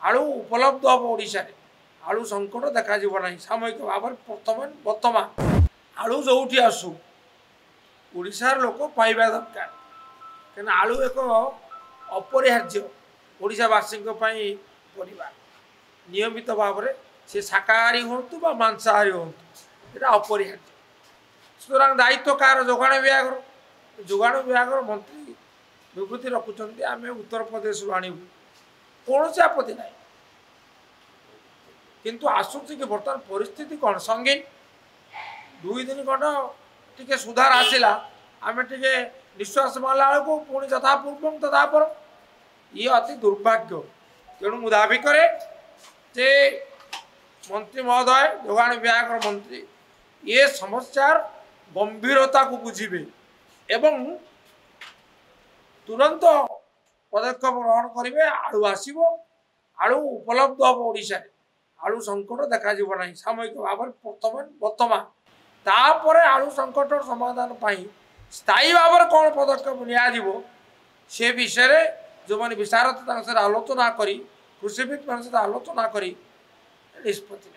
आलू उपलब्ध हम ओडिशा रे आलू संकट देखा ना सामयिक भाव बर्तमान आलू जो आसू ओडिशार लोक पाइबा दरकार कहीं आलू एक अपरिहार्य ओडिशावासी परिवार नियमित भाव में से शाकाहारी हूँ बा मांसाहारी हूँ ये अपरिहार्य सुतरां दायित्व कार जोगाण विभाग मंत्री विभूति रखुंट आम उत्तर प्रदेश आणबू कौन से आपत्ति ना किंतु आसूची कि बर्तमान परिस्थिति कौन संगीन 2 दिन खंड टी सुधार आसला आम टे निश्वास मारला बेलू पुणी तथा पूर्व तथा पर ये अति दुर्भाग्य तेणु मु दाबी करे जे मंत्री महोदय जोगाण विभाग मंत्री ये समस्यार गंभीरता को बुझे एवं तुरंत पदक्षेप ग्रहण करेंगे आलू आसो आलू उपलब्ध हम ओडिशा आलू संकट देखा ना सामयिक भाव बर्तमान तापर आलू संकट समाधान स्थायी भाव में कौन पदक्षेप नि से विषय जो मैंने विशारद आलोचना करी कृषिविद मान सहित आलोचना करी निष्पत्ति